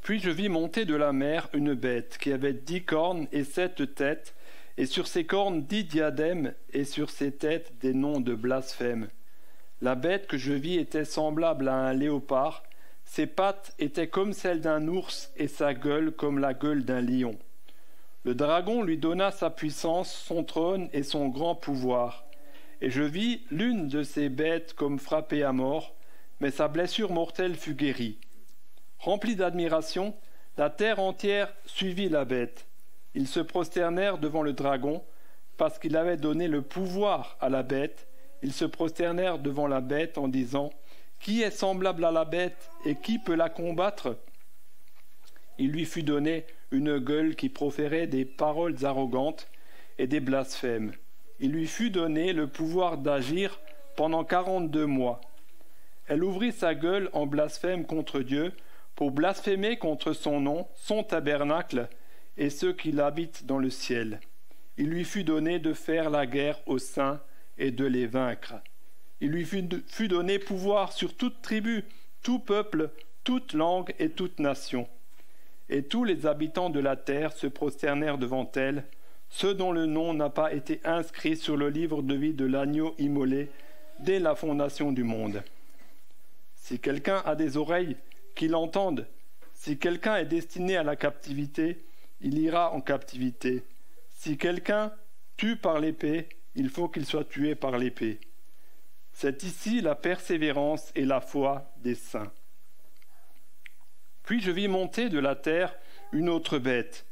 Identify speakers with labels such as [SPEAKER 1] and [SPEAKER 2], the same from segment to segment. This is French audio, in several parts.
[SPEAKER 1] Puis je vis monter de la mer une bête qui avait 10 cornes et 7 têtes, et sur ses cornes 10 diadèmes, et sur ses têtes des noms de blasphème. La bête que je vis était semblable à un léopard, ses pattes étaient comme celles d'un ours et sa gueule comme la gueule d'un lion. Le dragon lui donna sa puissance, son trône et son grand pouvoir. Et je vis l'une de ces bêtes comme frappée à mort, mais sa blessure mortelle fut guérie. Remplie d'admiration, la terre entière suivit la bête. Ils se prosternèrent devant le dragon, parce qu'il avait donné le pouvoir à la bête. Ils se prosternèrent devant la bête en disant « Qui est semblable à la bête et qui peut la combattre ?» Il lui fut donné une gueule qui proférait des paroles arrogantes et des blasphèmes. Il lui fut donné le pouvoir d'agir pendant 42 mois. Elle ouvrit sa gueule en blasphème contre Dieu, pour blasphémer contre son nom, son tabernacle et ceux qui l'habitent dans le ciel. Il lui fut donné de faire la guerre aux saints et de les vaincre. Il lui fut donné pouvoir sur toute tribu, tout peuple, toute langue et toute nation. Et tous les habitants de la terre se prosternèrent devant elle, ceux dont le nom n'a pas été inscrit sur le livre de vie de l'agneau immolé dès la fondation du monde. Si quelqu'un a des oreilles, qu'il entende. Si quelqu'un est destiné à la captivité, il ira en captivité. Si quelqu'un tue par l'épée, il faut qu'il soit tué par l'épée. C'est ici la persévérance et la foi des saints. Puis je vis monter de la terre une autre bête.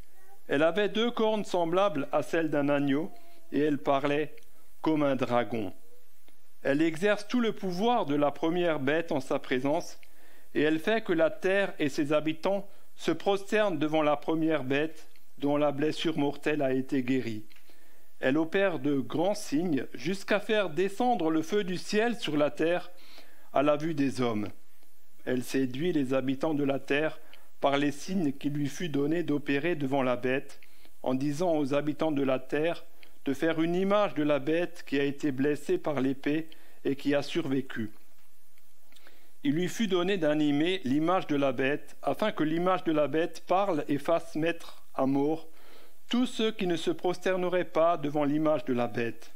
[SPEAKER 1] Elle avait 2 cornes semblables à celles d'un agneau, et elle parlait comme un dragon. Elle exerce tout le pouvoir de la première bête en sa présence, et elle fait que la terre et ses habitants se prosternent devant la première bête dont la blessure mortelle a été guérie. Elle opère de grands signes jusqu'à faire descendre le feu du ciel sur la terre à la vue des hommes. Elle séduit les habitants de la terre par les signes qu'il lui fut donné d'opérer devant la bête, en disant aux habitants de la terre de faire une image de la bête qui a été blessée par l'épée et qui a survécu. Il lui fut donné d'animer l'image de la bête, afin que l'image de la bête parle et fasse mettre à mort tous ceux qui ne se prosterneraient pas devant l'image de la bête.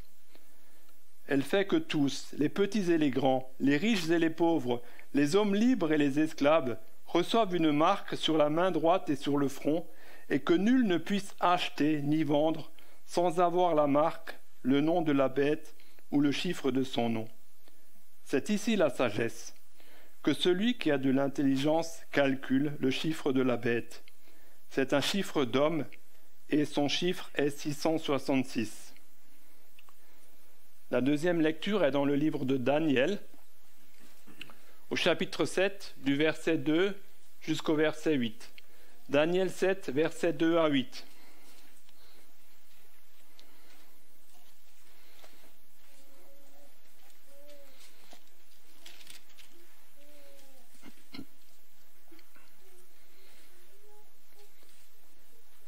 [SPEAKER 1] Elle fait que tous, les petits et les grands, les riches et les pauvres, les hommes libres et les esclaves, reçoivent une marque sur la main droite et sur le front, et que nul ne puisse acheter ni vendre sans avoir la marque, le nom de la bête ou le chiffre de son nom. C'est ici la sagesse. Que celui qui a de l'intelligence calcule le chiffre de la bête. C'est un chiffre d'homme, et son chiffre est 666. La deuxième lecture est dans le livre de Daniel, au chapitre 7, du verset 2 jusqu'au verset 8. Daniel 7, versets 2 à 8.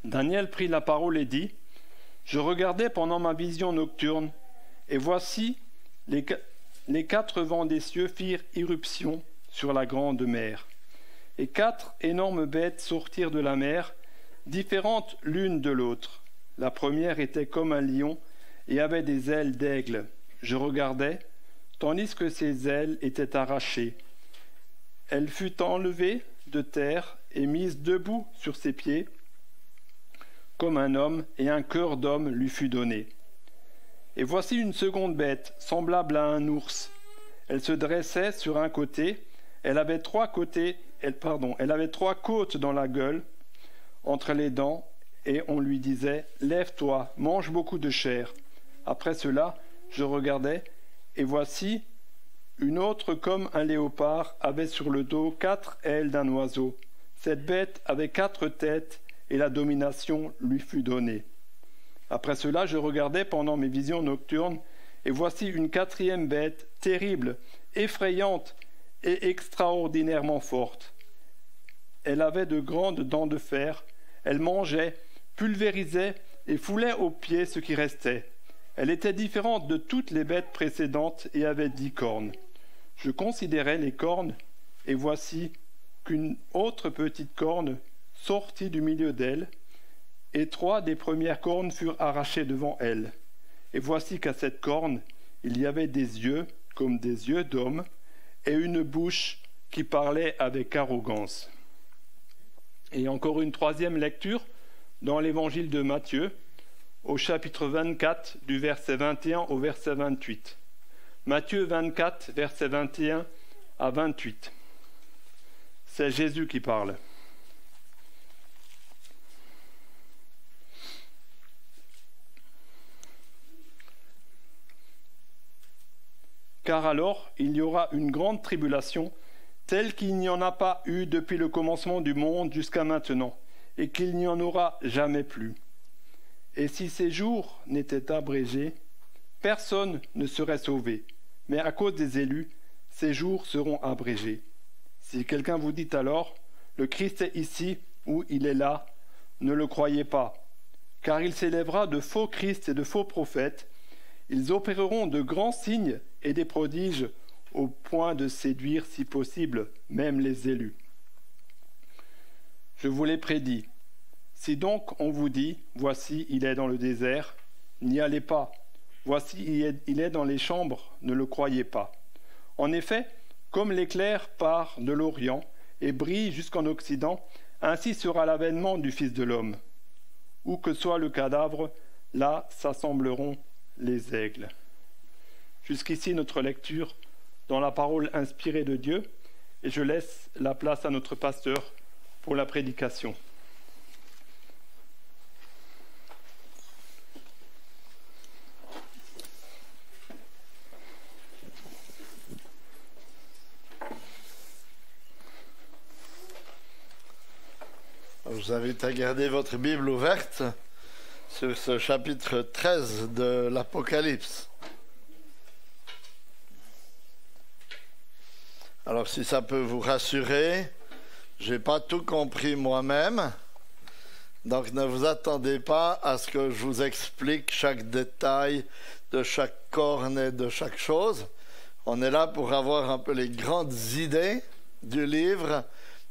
[SPEAKER 1] Daniel prit la parole et dit : « Je regardais pendant ma vision nocturne, et voici, les 4 vents des cieux firent irruption sur la grande mer. Et 4 énormes bêtes sortirent de la mer, différentes l'une de l'autre. La première était comme un lion et avait des ailes d'aigle. Je regardais, tandis que ses ailes étaient arrachées. Elle fut enlevée de terre et mise debout sur ses pieds, comme un homme, et un cœur d'homme lui fut donné. Et voici une seconde bête, semblable à un ours. Elle se dressait sur un côté, elle avait 3 côtes dans la gueule, entre les dents, et on lui disait : « Lève-toi, mange beaucoup de chair. » Après cela, je regardais, et voici, une autre comme un léopard avait sur le dos 4 ailes d'un oiseau. Cette bête avait 4 têtes, et la domination lui fut donnée. Après cela, je regardais pendant mes visions nocturnes, et voici une 4e bête, terrible, effrayante et extraordinairement forte. Elle avait de grandes dents de fer, elle mangeait, pulvérisait et foulait aux pieds ce qui restait. Elle était différente de toutes les bêtes précédentes et avait 10 cornes. Je considérais les cornes, et voici qu'une autre petite corne sortit du milieu d'elle, et 3 des premières cornes furent arrachées devant elle. Et voici qu'à cette corne, il y avait des yeux comme des yeux d'homme, et une bouche qui parlait avec arrogance. Et encore une troisième lecture dans l'évangile de Matthieu, au chapitre 24, du verset 21 au verset 28. Matthieu 24, verset 21 à 28. C'est Jésus qui parle. Car alors il y aura une grande tribulation, telle qu'il n'y en a pas eu depuis le commencement du monde jusqu'à maintenant, et qu'il n'y en aura jamais plus. Et si ces jours n'étaient abrégés, personne ne serait sauvé, mais à cause des élus, ces jours seront abrégés. Si quelqu'un vous dit alors, le Christ est ici ou il est là, ne le croyez pas, car il s'élèvera de faux Christ et de faux prophètes. Ils opéreront de grands signes et des prodiges au point de séduire, si possible, même les élus. Je vous l'ai prédit. Si donc on vous dit, voici, il est dans le désert, n'y allez pas. Voici, il est dans les chambres, ne le croyez pas. En effet, comme l'éclair part de l'Orient et brille jusqu'en Occident, ainsi sera l'avènement du Fils de l'homme. Où que soit le cadavre, là s'assembleront les aigles. Jusqu'ici notre lecture dans la parole inspirée de Dieu, et je laisse la place à notre pasteur pour la prédication.
[SPEAKER 2] Je vous invite à garder votre Bible ouverte sur ce chapitre 13 de l'Apocalypse. Alors si ça peut vous rassurer, je n'ai pas tout compris moi-même, donc ne vous attendez pas à ce que je vous explique chaque détail de chaque corne et de chaque chose. On est là pour avoir un peu les grandes idées du livre.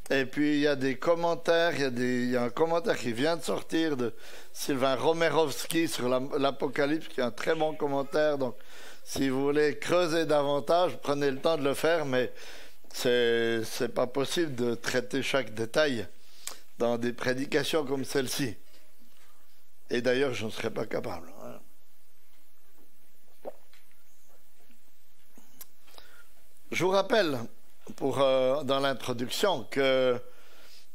[SPEAKER 2] Et puis il y a des commentaires, il y a un commentaire qui vient de sortir de Sylvain Romerovski sur l'Apocalypse, qui est un très bon commentaire. Donc si vous voulez creuser davantage, prenez le temps de le faire, mais c'est pas possible de traiter chaque détail dans des prédications comme celle-ci. Et d'ailleurs, je ne serais pas capable. Je vous rappelle, dans l'introduction, que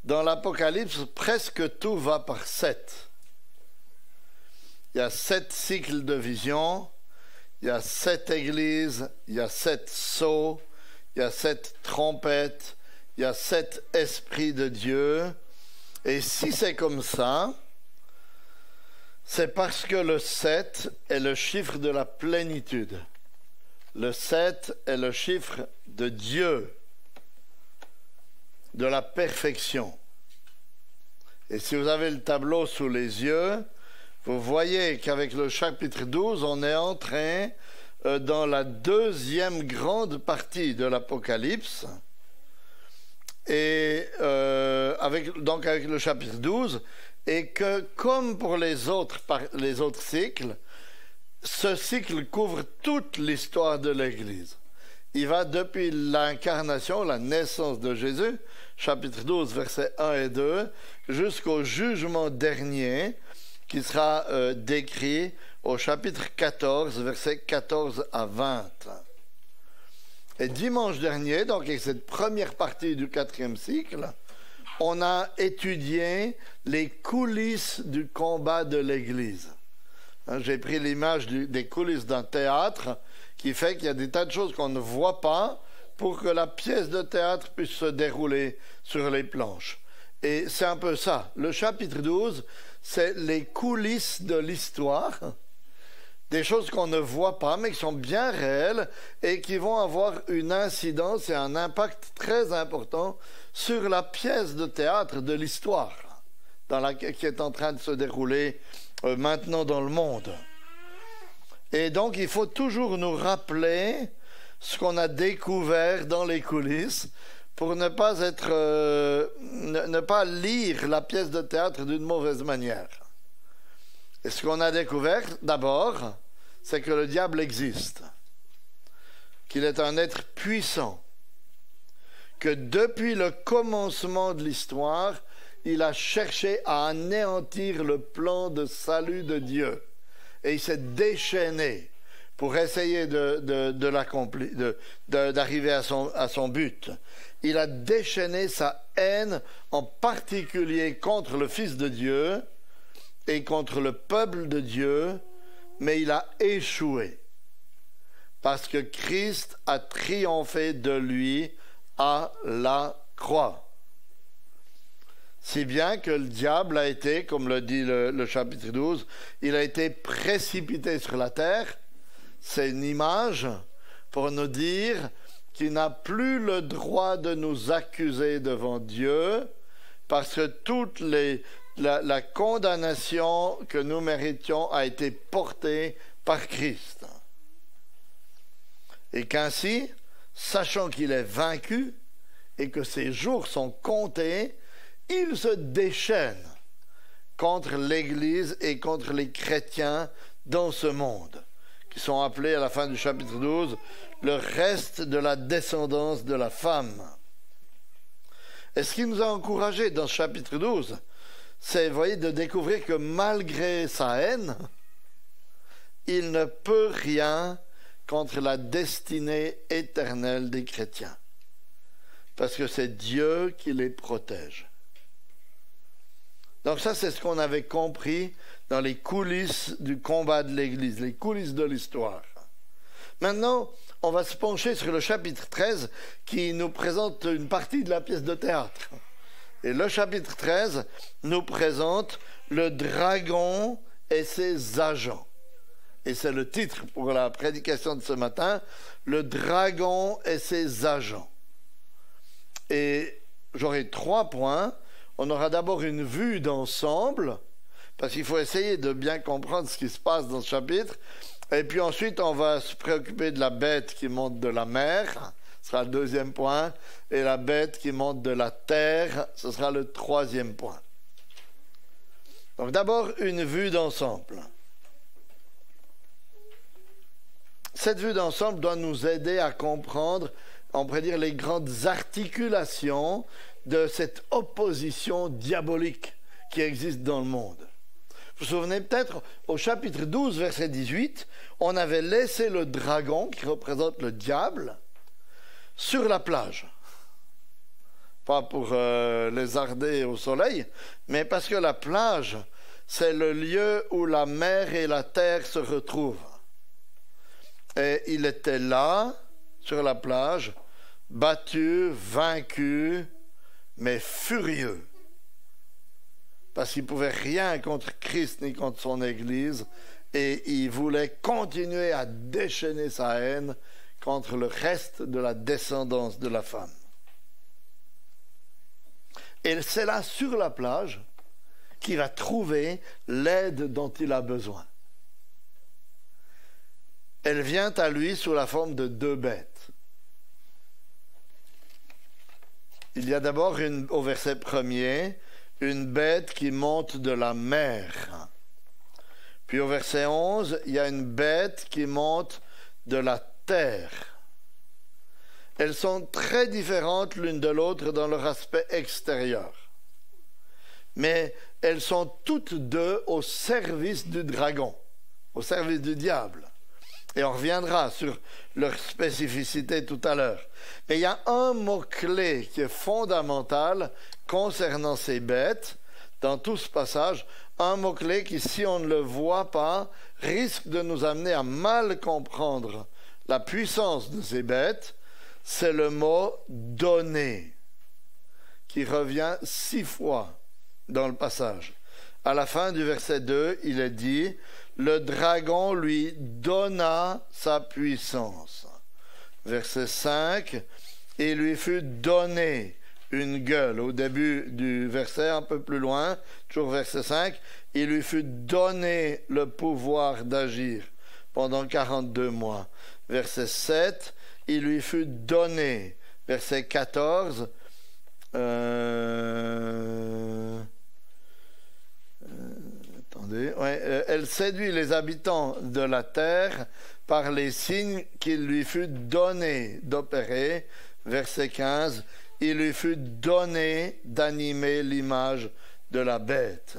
[SPEAKER 2] dans l'Apocalypse, presque tout va par 7. Il y a 7 cycles de vision, il y a 7 églises, il y a 7 sceaux, il y a 7 trompettes, il y a 7 esprits de Dieu. Et si c'est comme ça, c'est parce que le 7 est le chiffre de la plénitude. Le 7 est le chiffre de Dieu, de la perfection. Et si vous avez le tableau sous les yeux, vous voyez qu'avec le chapitre 12, on est entré dans la deuxième grande partie de l'Apocalypse. Et avec le chapitre 12, et que comme pour les autres cycles, ce cycle couvre toute l'histoire de l'Église. Il va depuis l'incarnation, la naissance de Jésus, chapitre 12, versets 1 et 2, jusqu'au jugement dernier, qui sera décrit au chapitre 14, versets 14 à 20. Et dimanche dernier, donc avec cette première partie du 4e cycle, on a étudié les coulisses du combat de l'Église. J'ai pris l'image des coulisses d'un théâtre, qui fait qu'il y a des tas de choses qu'on ne voit pas pour que la pièce de théâtre puisse se dérouler sur les planches. Et c'est un peu ça. Le chapitre 12, c'est les coulisses de l'histoire, des choses qu'on ne voit pas, mais qui sont bien réelles et qui vont avoir une incidence et un impact très important sur la pièce de théâtre de l'histoire qui est en train de se dérouler maintenant dans le monde. Et donc, il faut toujours nous rappeler ce qu'on a découvert dans les coulisses pour ne pas ne pas lire la pièce de théâtre d'une mauvaise manière. Et ce qu'on a découvert, d'abord, c'est que le diable existe, qu'il est un être puissant, que depuis le commencement de l'histoire, il a cherché à anéantir le plan de salut de Dieu. Et il s'est déchaîné pour essayer d'arriver à son but. Il a déchaîné sa haine, en particulier contre le Fils de Dieu et contre le peuple de Dieu, mais il a échoué. Parce que Christ a triomphé de lui à la croix. Si bien que le diable a été, comme le dit le chapitre 12, il a été précipité sur la terre. C'est une image pour nous dire qu'il n'a plus le droit de nous accuser devant Dieu, parce que toute la condamnation que nous méritions a été portée par Christ. Et qu'ainsi, sachant qu'il est vaincu et que ses jours sont comptés, il se déchaîne contre l'Église et contre les chrétiens dans ce monde, qui sont appelés à la fin du chapitre 12 le reste de la descendance de la femme. Et ce qui nous a encouragés dans ce chapitre 12, c'est, vous voyez, de découvrir que malgré sa haine, il ne peut rien contre la destinée éternelle des chrétiens, parce que c'est Dieu qui les protège. Donc ça, c'est ce qu'on avait compris dans les coulisses du combat de l'Église, les coulisses de l'histoire. Maintenant, on va se pencher sur le chapitre 13 qui nous présente une partie de la pièce de théâtre. Et le chapitre 13 nous présente le dragon et ses agents. Et c'est le titre pour la prédication de ce matin, le dragon et ses agents. Et j'aurai 3 points. On aura d'abord une vue d'ensemble, parce qu'il faut essayer de bien comprendre ce qui se passe dans ce chapitre. Et puis ensuite, on va se préoccuper de la bête qui monte de la mer, ce sera le 2e point, et la bête qui monte de la terre, ce sera le 3e point. Donc d'abord, une vue d'ensemble. Cette vue d'ensemble doit nous aider à comprendre, on pourrait dire, les grandes articulations de cette opposition diabolique qui existe dans le monde. Vous vous souvenez peut-être, au chapitre 12, verset 18, on avait laissé le dragon, qui représente le diable, sur la plage. Pas pour lézarder au soleil, mais parce que la plage, c'est le lieu où la mer et la terre se retrouvent. Et il était là, sur la plage, battu, vaincu, mais furieux, parce qu'il ne pouvait rien contre Christ ni contre son Église, et il voulait continuer à déchaîner sa haine contre le reste de la descendance de la femme. Et c'est là, sur la plage, qu'il va trouver l'aide dont il a besoin. Elle vient à lui sous la forme de 2 bêtes. Il y a d'abord, au verset 1er, une bête qui monte de la mer. Puis au verset 11, il y a une bête qui monte de la terre. Elles sont très différentes l'une de l'autre dans leur aspect extérieur. Mais elles sont toutes deux au service du dragon, au service du diable. Et on reviendra sur leur spécificité tout à l'heure. Mais il y a un mot-clé qui est fondamental concernant ces bêtes, dans tout ce passage, un mot-clé qui, si on ne le voit pas, risque de nous amener à mal comprendre la puissance de ces bêtes, c'est le mot « donner » qui revient 6 fois dans le passage. À la fin du verset 2, il est dit « Le dragon lui donna sa puissance ». Verset 5, « Il lui fut donné une gueule ». Au début du verset, un peu plus loin, toujours verset 5, « Il lui fut donné le pouvoir d'agir pendant 42 mois ». Verset 7, « Il lui fut donné verset 14. Attendez, ouais, elle séduit les habitants de la terre par les signes qu'il lui fut donné d'opérer. Verset 15, il lui fut donné d'animer l'image de la bête.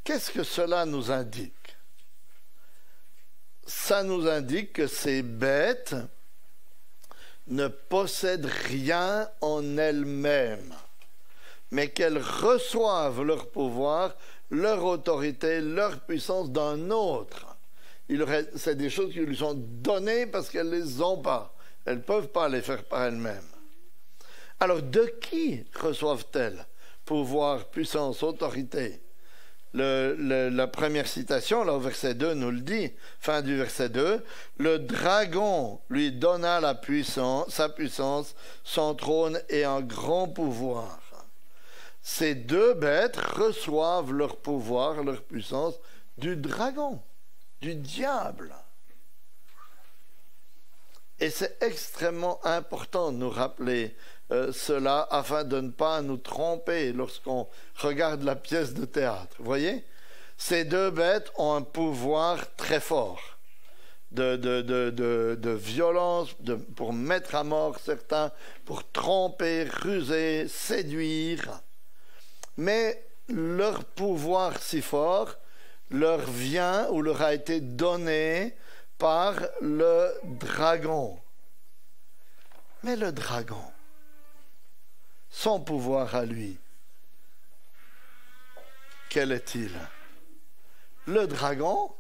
[SPEAKER 2] Qu'est-ce que cela nous indique? Ça nous indique que ces bêtes ne possèdent rien en elles-mêmes, mais qu'elles reçoivent leur pouvoir, leur autorité, leur puissance d'un autre. C'est des choses qui lui sont données parce qu'elles ne les ont pas. Elles ne peuvent pas les faire par elles-mêmes. Alors, de qui reçoivent-elles pouvoir, puissance, autorité? La première citation, là au verset 2, nous le dit, fin du verset 2, le dragon lui donna sa puissance, son trône et un grand pouvoir. Ces deux bêtes reçoivent leur pouvoir, leur puissance du dragon, du diable. Et c'est extrêmement important de nous rappeler cela afin de ne pas nous tromper lorsqu'on regarde la pièce de théâtre. Vous voyez? Ces deux bêtes ont un pouvoir très fort de violence, pour mettre à mort certains, pour tromper, ruser, séduire. Mais leur pouvoir si fort leur vient ou leur a été donné par le dragon. Mais le dragon, son pouvoir à lui, quel est-il? Le dragon,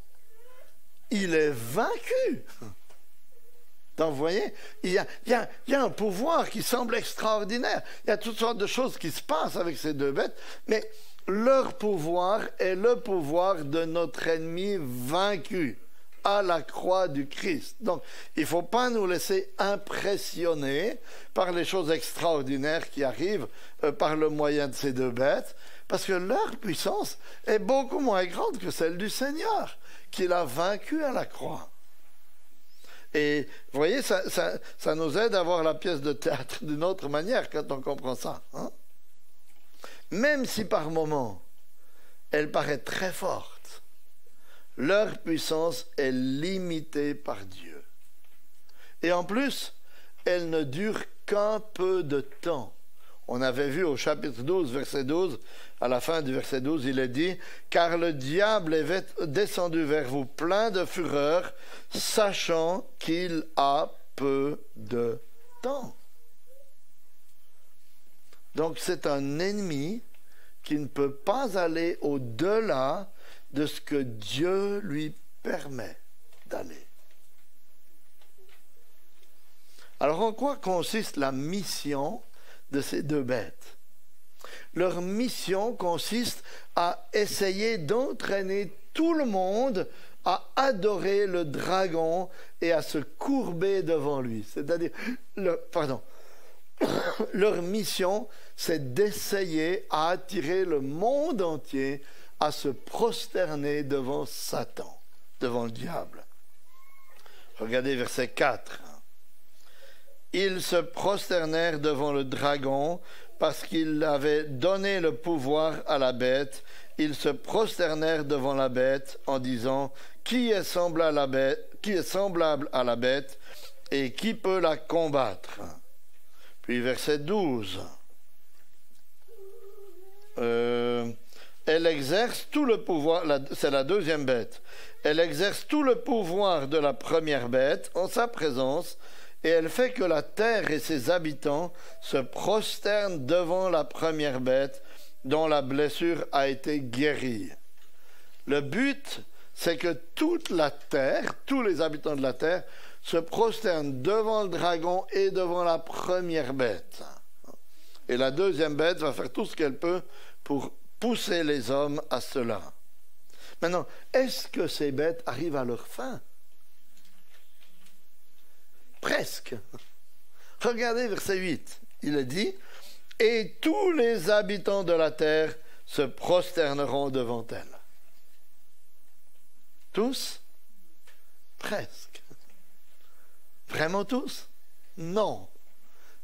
[SPEAKER 2] il est vaincu. Donc, vous voyez, il y a un pouvoir qui semble extraordinaire. Il y a toutes sortes de choses qui se passent avec ces deux bêtes, mais leur pouvoir est le pouvoir de notre ennemi vaincu à la croix du Christ. Donc, il ne faut pas nous laisser impressionner par les choses extraordinaires qui arrivent par le moyen de ces deux bêtes, parce que leur puissance est beaucoup moins grande que celle du Seigneur, qu'il a vaincu à la croix. Et vous voyez, ça nous aide à voir la pièce de théâtre d'une autre manière quand on comprend ça. Hein? Même si par moments, elle paraît très forte, leur puissance est limitée par Dieu. Et en plus, elle ne dure qu'un peu de temps. On avait vu au chapitre 12, verset 12, à la fin du verset 12, il est dit « Car le diable est descendu vers vous plein de fureur, sachant qu'il a peu de temps. » Donc c'est un ennemi qui ne peut pas aller au-delà de ce que Dieu lui permet d'aller. Alors en quoi consiste la mission de ces deux bêtes? Leur mission consiste à essayer d'entraîner tout le monde à adorer le dragon et à se courber devant lui. C'est-à-dire, leur mission, c'est d'essayer à attirer le monde entier à se prosterner devant Satan, devant le diable. Regardez verset 4. Ils se prosternèrent devant le dragon parce qu'il avait donné le pouvoir à la bête. Ils se prosternèrent devant la bête en disant « Qui est semblable à la bête et qui peut la combattre ?» Puis verset 12. Elle exerce tout le pouvoir, c'est la deuxième bête. Elle exerce tout le pouvoir de la première bête en sa présence, et elle fait que la terre et ses habitants se prosternent devant la première bête dont la blessure a été guérie. Le but, c'est que toute la terre, tous les habitants de la terre, se prosternent devant le dragon et devant la première bête. Et la deuxième bête va faire tout ce qu'elle peut pour pousser les hommes à cela. Maintenant, est-ce que ces bêtes arrivent à leur fin? Presque. Regardez verset 8. Il est dit « Et tous les habitants de la terre se prosterneront devant elle. » Tous? Presque. Vraiment tous? Non.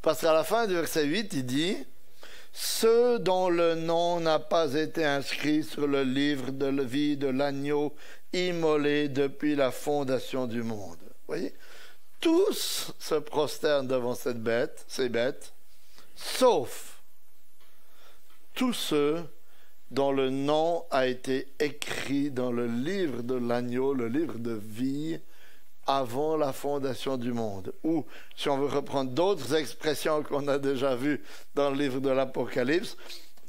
[SPEAKER 2] Parce qu'à la fin du verset 8, il dit « Ceux dont le nom n'a pas été inscrit sur le livre de la vie de l'agneau immolé depuis la fondation du monde. » Vous voyez, tous se prosternent devant ces bêtes, sauf tous ceux dont le nom a été écrit dans le livre de l'agneau, le livre de vie, avant la fondation du monde. Ou, si on veut reprendre d'autres expressions qu'on a déjà vues dans le livre de l'Apocalypse,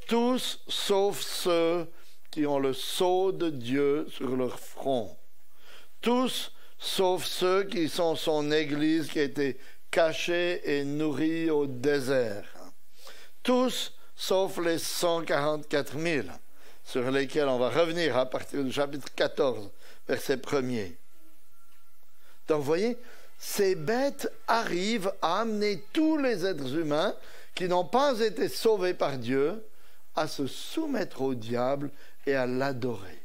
[SPEAKER 2] tous sauf ceux qui ont le sceau de Dieu sur leur front. Tous sauf ceux qui sont son Église qui a été cachée et nourrie au désert. Tous sauf les 144 000, sur lesquels on va revenir à partir du chapitre 14, verset 1er. Donc, vous voyez, ces bêtes arrivent à amener tous les êtres humains qui n'ont pas été sauvés par Dieu à se soumettre au diable et à l'adorer.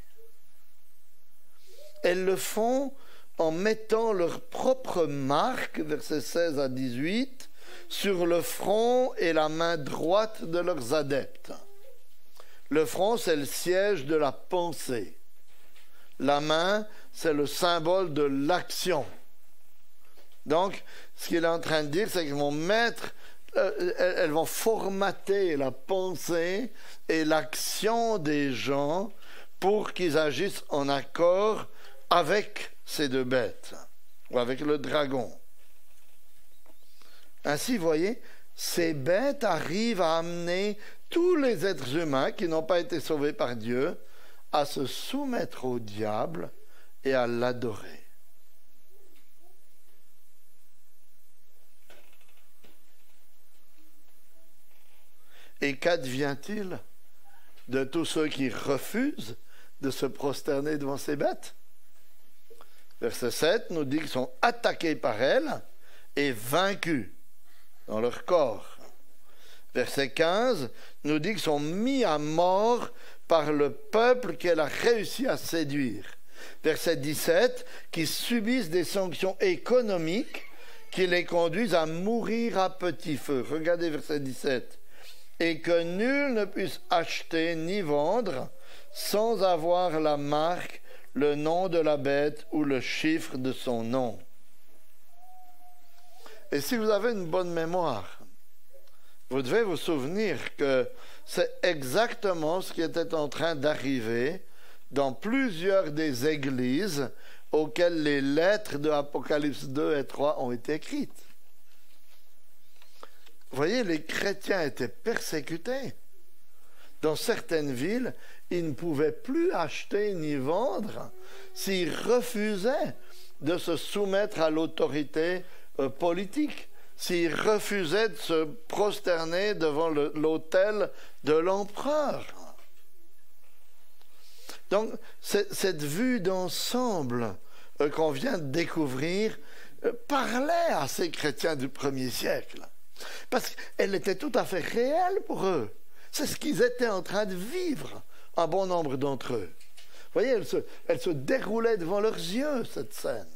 [SPEAKER 2] Elles le font en mettant leur propre marque, versets 16 à 18, sur le front et la main droite de leurs adeptes. Le front, c'est le siège de la pensée. La main, c'est le symbole de l'action. Donc, ce qu'il est en train de dire, c'est qu'ils vont elles vont formater la pensée et l'action des gens pour qu'ils agissent en accord avec ces deux bêtes, ou avec le dragon. Ainsi, vous voyez, ces bêtes arrivent à amener tous les êtres humains qui n'ont pas été sauvés par Dieu à se soumettre au diable et à l'adorer. Et qu'advient-il de tous ceux qui refusent de se prosterner devant ces bêtes? Verset 7 nous dit qu'ils sont attaqués par elles et vaincus dans leur corps. Verset 15 nous dit qu'ils sont mis à mort par le peuple qu'elle a réussi à séduire. Verset 17, qu'ils subissent des sanctions économiques qui les conduisent à mourir à petit feu. Regardez verset 17. Et que nul ne puisse acheter ni vendre sans avoir la marque, le nom de la bête ou le chiffre de son nom. Et si vous avez une bonne mémoire, vous devez vous souvenir que c'est exactement ce qui était en train d'arriver dans plusieurs des églises auxquelles les lettres de Apocalypse 2 et 3 ont été écrites. Vous voyez, les chrétiens étaient persécutés. Dans certaines villes, ils ne pouvaient plus acheter ni vendre s'ils refusaient de se soumettre à l'autorité politique, s'ils refusaient de se prosterner devant l'autel de l'empereur. Donc, cette vue d'ensemble qu'on vient de découvrir parlait à ces chrétiens du 1er siècle. Parce qu'elle était tout à fait réelle pour eux. C'est ce qu'ils étaient en train de vivre, un bon nombre d'entre eux. Vous voyez, elle se déroulait devant leurs yeux, cette scène.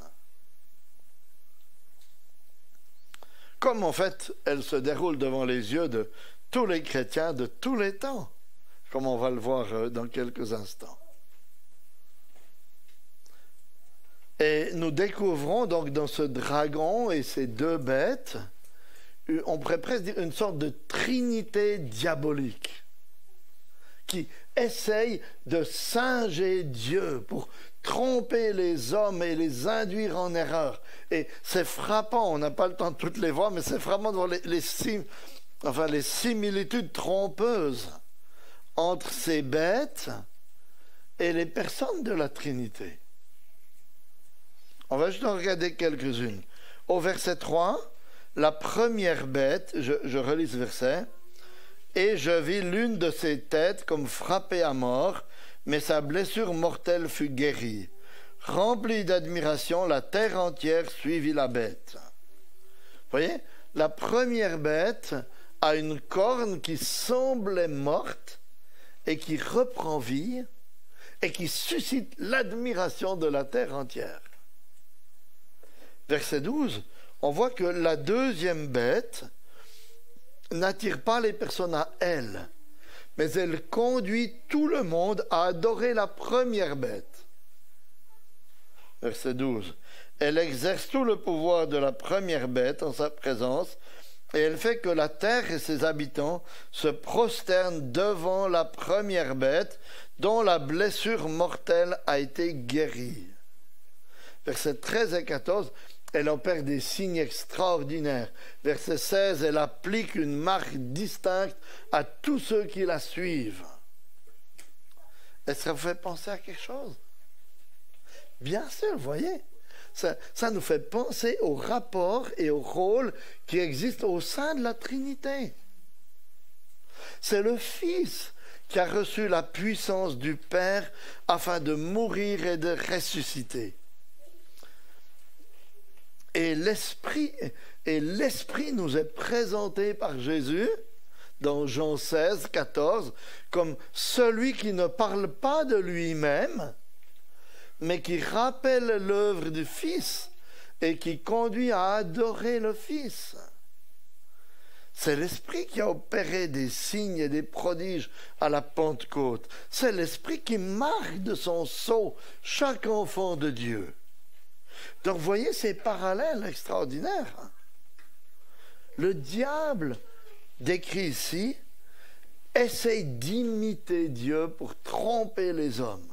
[SPEAKER 2] Comme en fait, elle se déroule devant les yeux de tous les chrétiens de tous les temps, comme on va le voir dans quelques instants. Et nous découvrons donc dans ce dragon et ces deux bêtes, on pourrait presque dire une sorte de trinité diabolique qui essaye de singer Dieu pour tromper les hommes et les induire en erreur. Et c'est frappant, on n'a pas le temps de toutes les voir, mais c'est frappant de voir les similitudes trompeuses entre ces bêtes et les personnes de la Trinité. On va juste en regarder quelques-unes. Au verset 3, la première bête, je relis ce verset, « Et je vis l'une de ses têtes comme frappée à mort, mais sa blessure mortelle fut guérie. Remplie d'admiration, la terre entière suivit la bête. » Vous voyez, la première bête a une corne qui semblait morte et qui reprend vie et qui suscite l'admiration de la terre entière. Verset 12, on voit que la deuxième bête n'attire pas les personnes à elle, mais elle conduit tout le monde à adorer la première bête. Verset 12. Elle exerce tout le pouvoir de la première bête en sa présence, et elle fait que la terre et ses habitants se prosternent devant la première bête dont la blessure mortelle a été guérie. Versets 13 et 14, elle opère des signes extraordinaires. Verset 16, elle applique une marque distincte à tous ceux qui la suivent. Est-ce que ça vous fait penser à quelque chose? Bien sûr, vous voyez. Ça nous fait penser au rapport et au rôle qui existent au sein de la Trinité. C'est le Fils qui a reçu la puissance du Père afin de mourir et de ressusciter. Et l'Esprit nous est présenté par Jésus dans Jean 16, 14, comme celui qui ne parle pas de lui-même, mais qui rappelle l'œuvre du Fils et qui conduit à adorer le Fils. C'est l'Esprit qui a opéré des signes et des prodiges à la Pentecôte. C'est l'Esprit qui marque de son sceau chaque enfant de Dieu. Donc, vous voyez ces parallèles extraordinaires. Le diable, décrit ici, essaye d'imiter Dieu pour tromper les hommes.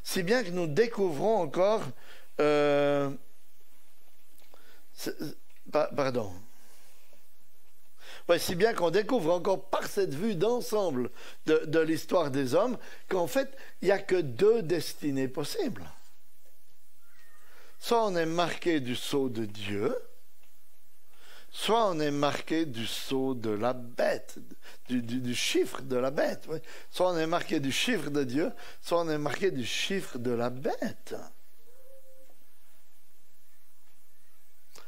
[SPEAKER 2] Si bien que nous découvrons encore... si bien qu'on découvre encore par cette vue d'ensemble de l'histoire des hommes qu'en fait, il n'y a que deux destinées possibles. Soit on est marqué du sceau de Dieu, soit on est marqué du sceau de la bête, du chiffre de la bête. Oui. Soit on est marqué du chiffre de Dieu, soit on est marqué du chiffre de la bête.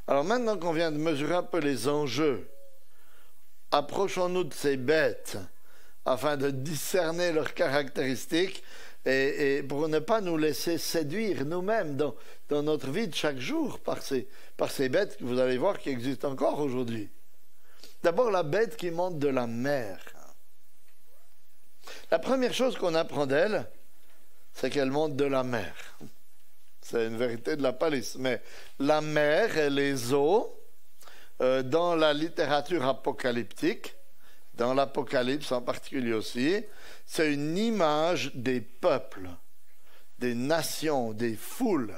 [SPEAKER 2] Alors maintenant qu'on vient de mesurer un peu les enjeux, approchons-nous de ces bêtes afin de discerner leurs caractéristiques et pour ne pas nous laisser séduire nous-mêmes dans notre vie de chaque jour par ces bêtes que vous allez voir qui existent encore aujourd'hui. D'abord, la bête qui monte de la mer. La première chose qu'on apprend d'elle, c'est qu'elle monte de la mer. C'est une vérité de la palisse. Mais la mer et les eaux, dans la littérature apocalyptique, dans l'Apocalypse en particulier aussi, c'est une image des peuples, des nations, des foules.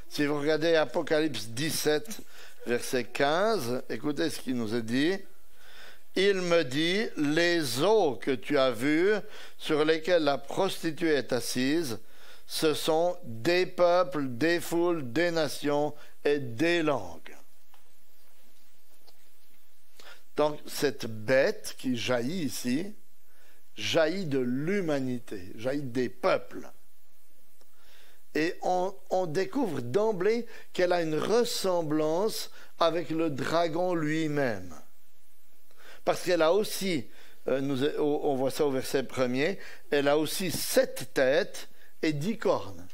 [SPEAKER 2] Si vous regardez Apocalypse 17, verset 15, écoutez ce qu'il nous est dit. Il me dit, les eaux que tu as vues, sur lesquelles la prostituée est assise, ce sont des peuples, des foules, des nations et des langues. Donc, cette bête qui jaillit ici, jaillit de l'humanité, jaillit des peuples. Et on découvre d'emblée qu'elle a une ressemblance avec le dragon lui-même. Parce qu'elle a aussi, on voit ça au verset 1er, elle a aussi 7 têtes et 10 cornes.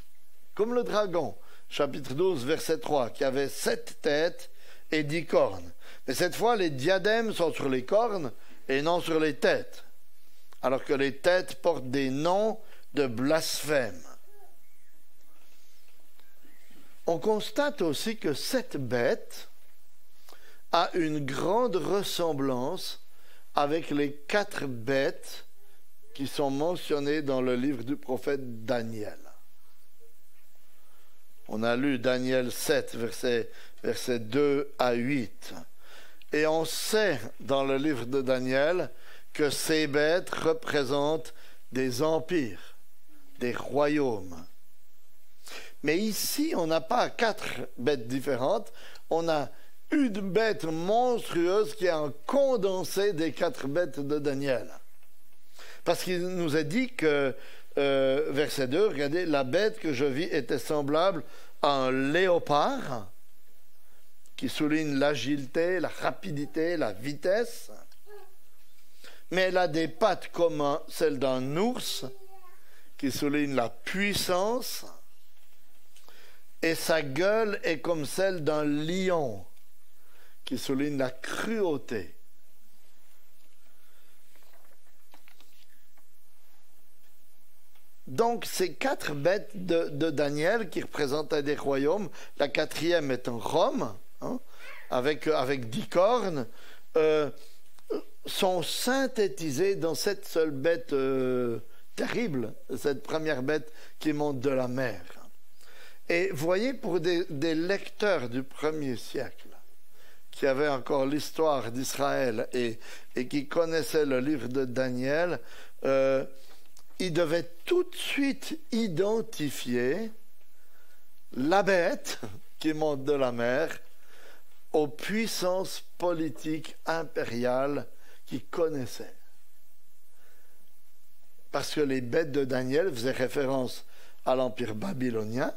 [SPEAKER 2] Comme le dragon, chapitre 12, verset 3, qui avait 7 têtes et 10 cornes. Mais cette fois, les diadèmes sont sur les cornes et non sur les têtes. Alors que les têtes portent des noms de blasphème. On constate aussi que cette bête a une grande ressemblance avec les 4 bêtes qui sont mentionnées dans le livre du prophète Daniel. On a lu Daniel 7, versets 2 à 8. Et on sait dans le livre de Daniel que ces bêtes représentent des empires, des royaumes. Mais ici, on n'a pas 4 bêtes différentes, on a une bête monstrueuse qui est un condensé des 4 bêtes de Daniel. Parce qu'il nous a dit que, verset 2, regardez, la bête que je vis était semblable à un léopard, qui souligne l'agilité, la rapidité, la vitesse. Mais elle a des pattes comme celles d'un ours, qui souligne la puissance. Et sa gueule est comme celle d'un lion, qui souligne la cruauté. donc ces 4 bêtes de Daniel qui représentaient des royaumes, la 4e étant Rome, hein, avec 10 cornes, sont synthétisées dans cette seule bête terrible, cette première bête qui monte de la mer. Et voyez, pour des lecteurs du 1er siècle, qui avaient encore l'histoire d'Israël et qui connaissaient le livre de Daniel, ils devaient tout de suite identifier la bête qui monte de la mer aux puissances politiques impériales qu'ils connaissaient. Parce que les bêtes de Daniel faisaient référence à l'Empire babylonien,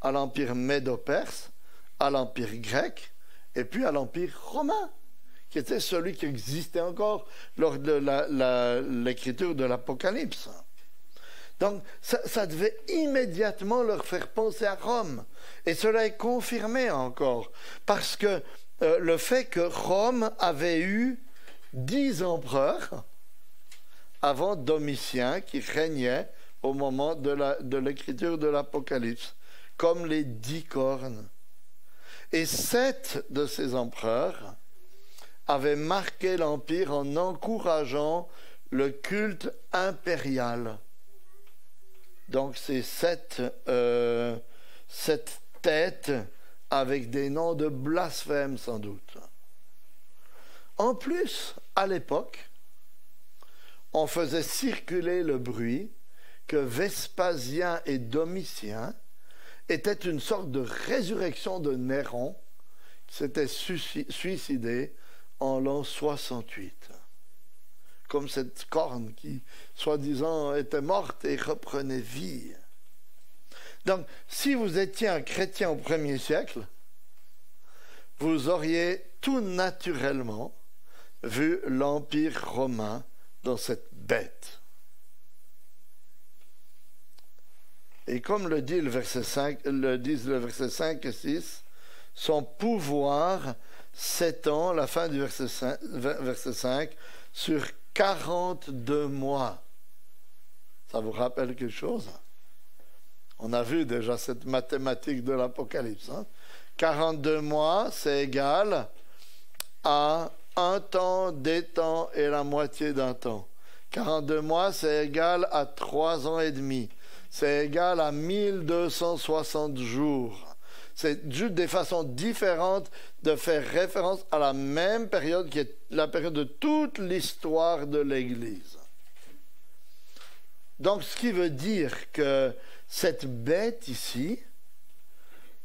[SPEAKER 2] à l'Empire médo-perse, à l'Empire grec, et puis à l'Empire romain, qui était celui qui existait encore lors de l'écriture de l'Apocalypse. Donc, ça devait immédiatement leur faire penser à Rome. Et cela est confirmé encore, parce que le fait que Rome avait eu 10 empereurs avant Domitien, qui régnait au moment de l'écriture de l'Apocalypse, comme les 10 cornes. Et 7 de ces empereurs avaient marqué l'Empire en encourageant le culte impérial. Donc c'est 7 têtes avec des noms de blasphème sans doute. En plus, à l'époque, on faisait circuler le bruit que Vespasien et Domitien était une sorte de résurrection de Néron qui s'était suicidé en l'an 68. Comme cette corne qui, soi-disant, était morte et reprenait vie. Donc, si vous étiez un chrétien au 1er siècle, vous auriez tout naturellement vu l'Empire romain dans cette bête. Et comme le dit le verset 5, disent le verset 5 et 6, son pouvoir s'étend, la fin du verset 5, sur 42 mois. Ça vous rappelle quelque chose? On a vu déjà cette mathématique de l'Apocalypse. 42 mois, c'est égal à un temps, des temps et la moitié d'un temps. 42 mois, c'est égal à 3 ans et demi. C'est égal à 1260 jours. C'est juste des façons différentes de faire référence à la même période qui est la période de toute l'histoire de l'Église. Donc, ce qui veut dire que cette bête ici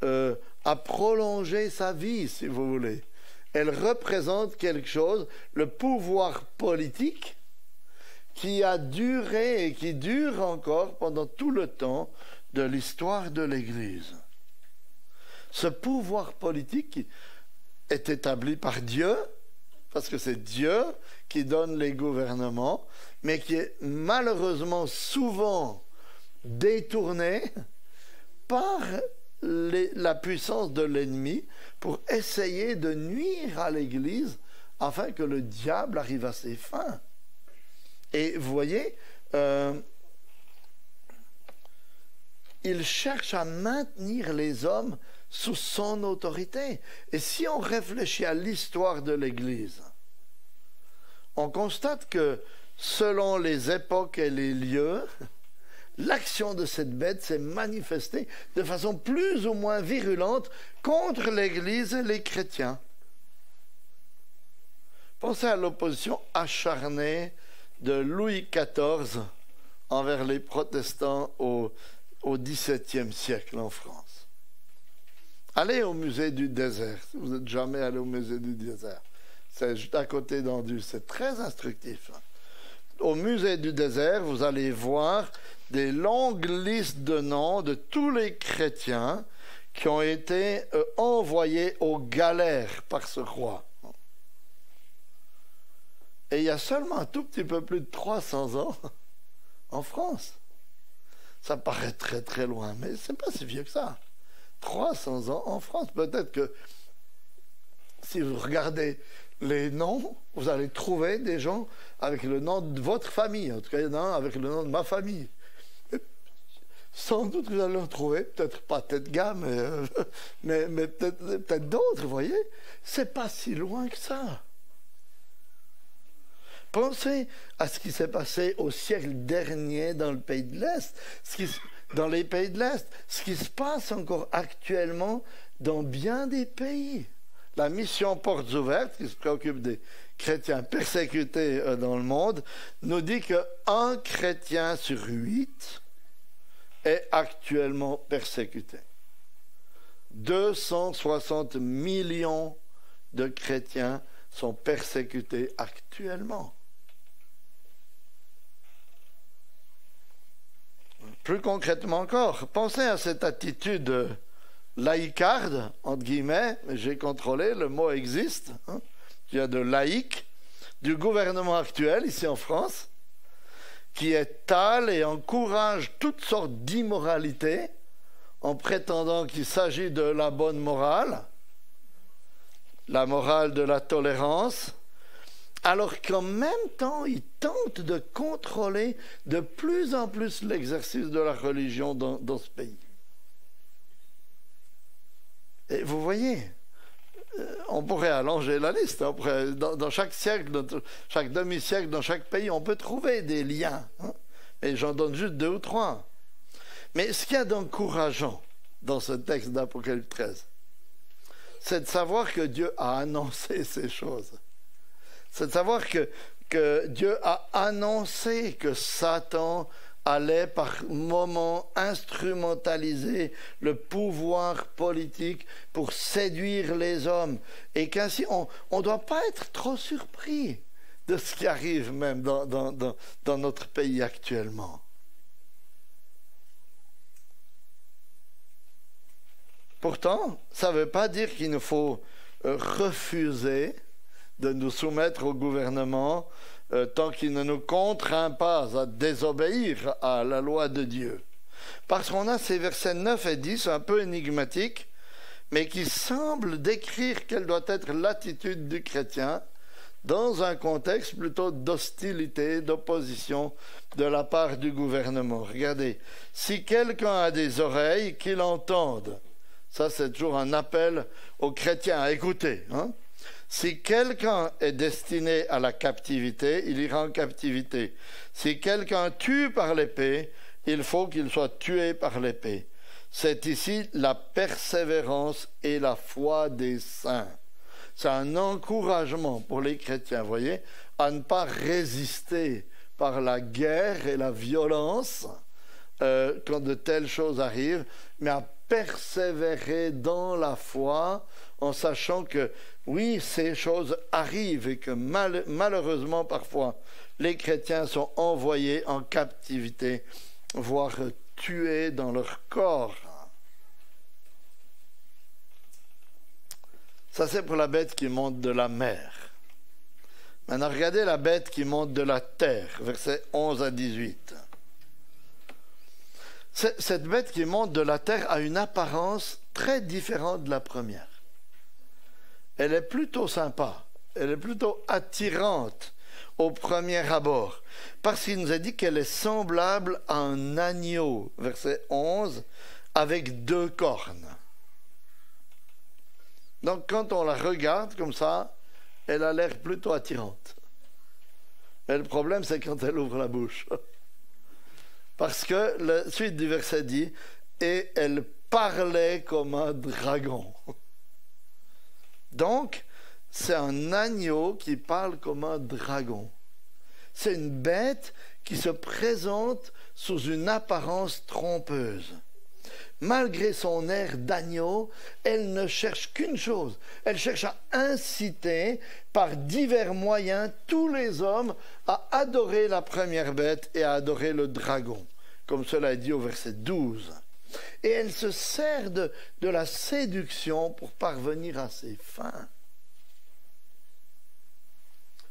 [SPEAKER 2] a prolongé sa vie, si vous voulez. Elle représente quelque chose, le pouvoir politique, qui a duré et qui dure encore pendant tout le temps de l'histoire de l'Église. Ce pouvoir politique est établi par Dieu, parce que c'est Dieu qui donne les gouvernements, mais qui est malheureusement souvent détourné par la puissance de l'ennemi pour essayer de nuire à l'Église afin que le diable arrive à ses fins. Et vous voyez, il cherche à maintenir les hommes sous son autorité. Et si on réfléchit à l'histoire de l'Église, on constate que selon les époques et les lieux, l'action de cette bête s'est manifestée de façon plus ou moins virulente contre l'Église et les chrétiens. Pensez à l'opposition acharnée de Louis XIV envers les protestants au XVIIe siècle en France. Allez au musée du désert, si vous n'êtes jamais allé au musée du désert. C'est juste à côté d'Andu, c'est très instructif. Au musée du désert, vous allez voir des longues listes de noms de tous les chrétiens qui ont été envoyés aux galères par ce roi. Et il y a seulement un tout petit peu plus de 300 ans en France. Ça paraît très très loin, mais c'est pas si vieux que ça. 300 ans en France. Peut-être que si vous regardez les noms, vous allez trouver des gens avec le nom de votre famille. En tout cas, il y en a un avec le nom de ma famille. Sans doute vous allez en trouver, peut-être pas tête gamme, mais peut-être d'autres, vous voyez. C'est pas si loin que ça. Pensez à ce qui s'est passé au siècle dernier dans le pays de l'Est, dans les pays de l'Est, ce qui se passe encore actuellement dans bien des pays. La mission Portes Ouvertes, qui se préoccupe des chrétiens persécutés dans le monde, nous dit qu'un chrétien sur 8 est actuellement persécuté. 260 millions de chrétiens sont persécutés actuellement. Plus concrètement encore, pensez à cette attitude laïcarde, entre guillemets, j'ai contrôlé, le mot existe, hein, il y a de laïque, du gouvernement actuel, ici en France, qui étale et encourage toutes sortes d'immoralités en prétendant qu'il s'agit de la bonne morale, la morale de la tolérance, alors qu'en même temps, il tente de contrôler de plus en plus l'exercice de la religion dans ce pays. Et vous voyez, on pourrait allonger la liste. Dans chaque siècle, dans chaque demi-siècle, dans chaque pays, on peut trouver des liens. Hein, et j'en donne juste 2 ou 3. Mais ce qu'il y a d'encourageant dans ce texte d'Apocalypse 13, c'est de savoir que Dieu a annoncé ces choses. C'est de savoir que Dieu a annoncé que Satan allait par moments instrumentaliser le pouvoir politique pour séduire les hommes. Et qu'ainsi, on ne doit pas être trop surpris de ce qui arrive même dans notre pays actuellement. Pourtant, ça ne veut pas dire qu'il nous faut refuser de nous soumettre au gouvernement tant qu'il ne nous contraint pas à désobéir à la loi de Dieu. Parce qu'on a ces versets 9 et 10 un peu énigmatiques, mais qui semblent décrire quelle doit être l'attitude du chrétien dans un contexte plutôt d'hostilité, d'opposition de la part du gouvernement. Regardez, si quelqu'un a des oreilles, qu'il entende. Ça, c'est toujours un appel aux chrétiens à écouter, hein? Si quelqu'un est destiné à la captivité, il ira en captivité. Si quelqu'un tue par l'épée, il faut qu'il soit tué par l'épée. C'est ici la persévérance et la foi des saints. C'est un encouragement pour les chrétiens, vous voyez, à ne pas résister par la guerre et la violence quand de telles choses arrivent, mais à persévérer dans la foi en sachant que oui, ces choses arrivent et que malheureusement parfois les chrétiens sont envoyés en captivité, voire tués dans leur corps. Ça c'est pour la bête qui monte de la mer. Maintenant regardez la bête qui monte de la terre, versets 11 à 18. Cette bête qui monte de la terre a une apparence très différente de la première. Elle est plutôt sympa, elle est plutôt attirante au premier abord, parce qu'il nous a dit qu'elle est semblable à un agneau, verset 11, avec 2 cornes. Donc quand on la regarde comme ça, elle a l'air plutôt attirante. Mais le problème, c'est quand elle ouvre la bouche. Parce que la suite du verset dit « Et elle parlait comme un dragon ». Donc, c'est un agneau qui parle comme un dragon. C'est une bête qui se présente sous une apparence trompeuse. Malgré son air d'agneau, elle ne cherche qu'une chose. Elle cherche à inciter par divers moyens tous les hommes à adorer la première bête et à adorer le dragon, comme cela est dit au verset 12. Et elle se sert de la séduction pour parvenir à ses fins.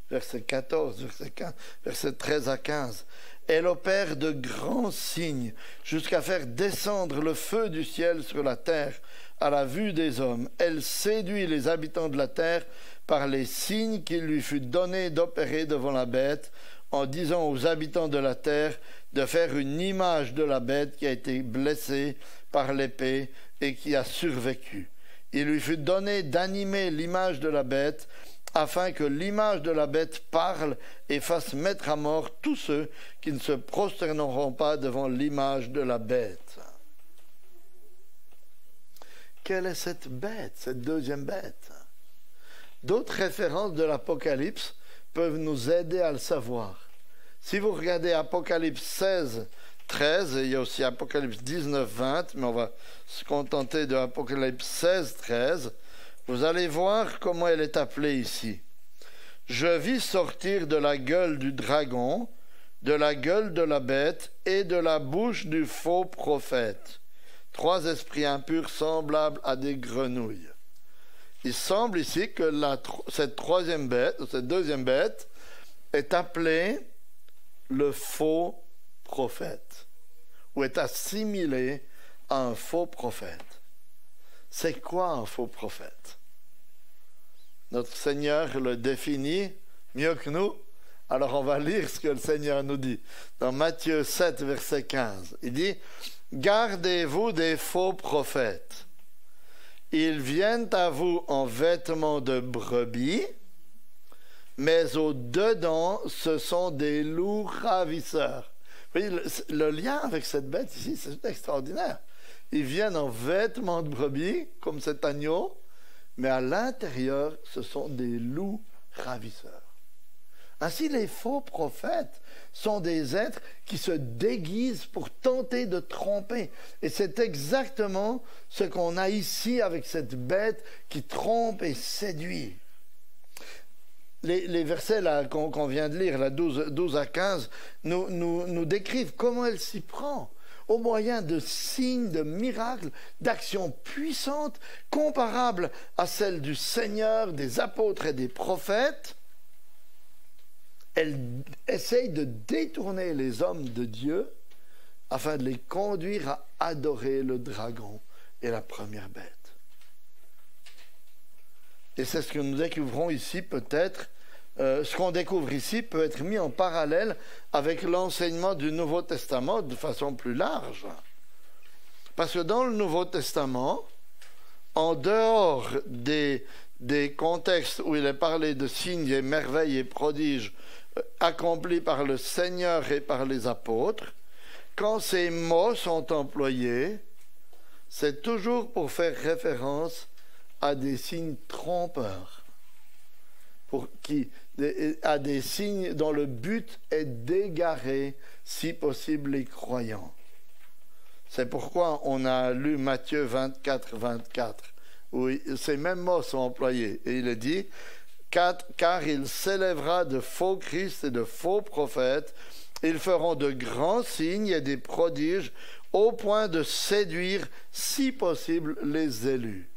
[SPEAKER 2] Verset 14, verset 15, verset 13 à 15. Elle opère de grands signes jusqu'à faire descendre le feu du ciel sur la terre à la vue des hommes. Elle séduit les habitants de la terre par les signes qu'il lui fut donné d'opérer devant la bête en disant aux habitants de la terre de faire une image de la bête qui a été blessée par l'épée et qui a survécu. Il lui fut donné d'animer l'image de la bête, afin que l'image de la bête parle et fasse mettre à mort tous ceux qui ne se prosterneront pas devant l'image de la bête. Quelle est cette bête, cette deuxième bête? D'autres références de l'Apocalypse peuvent nous aider à le savoir. Si vous regardez Apocalypse 16, 13, et il y a aussi Apocalypse 19, 20, mais on va se contenter de Apocalypse 16, 13, vous allez voir comment elle est appelée ici. Je vis sortir de la gueule du dragon, de la gueule de la bête et de la bouche du faux prophète 3 esprits impurs semblables à des grenouilles. Il semble ici que cette deuxième bête, est appelée le faux prophète, ou est assimilée à un faux prophète. C'est quoi un faux prophète? Notre Seigneur le définit mieux que nous. Alors on va lire ce que le Seigneur nous dit. Dans Matthieu 7, verset 15, il dit « Gardez-vous des faux prophètes. Ils viennent à vous en vêtements de brebis, mais au-dedans, ce sont des loups ravisseurs. » Vous voyez, le lien avec cette bête ici, c'est extraordinaire. Ils viennent en vêtements de brebis, comme cet agneau, mais à l'intérieur, ce sont des loups ravisseurs. Ainsi, les faux prophètes sont des êtres qui se déguisent pour tenter de tromper. Et c'est exactement ce qu'on a ici avec cette bête qui trompe et séduit. Les versets là qu'on vient de lire, là, 12 à 15, nous décrivent comment elle s'y prend, au moyen de signes, de miracles, d'actions puissantes, comparables à celles du Seigneur, des apôtres et des prophètes. Elle essaye de détourner les hommes de Dieu afin de les conduire à adorer le dragon et la première bête. Et c'est ce que nous découvrons ici peut-être. Ce qu'on découvre ici peut être mis en parallèle avec l'enseignement du Nouveau Testament de façon plus large. Parce que dans le Nouveau Testament, en dehors des contextes où il est parlé de signes et merveilles et prodiges accomplis par le Seigneur et par les apôtres, quand ces mots sont employés, c'est toujours pour faire référence à des signes trompeurs, à des signes dont le but est d'égarer, si possible, les croyants. C'est pourquoi on a lu Matthieu 24, 24, où ces mêmes mots sont employés. Et il est dit, car il s'élèvera de faux Christ et de faux prophètes, ils feront de grands signes et des prodiges, au point de séduire, si possible, les élus.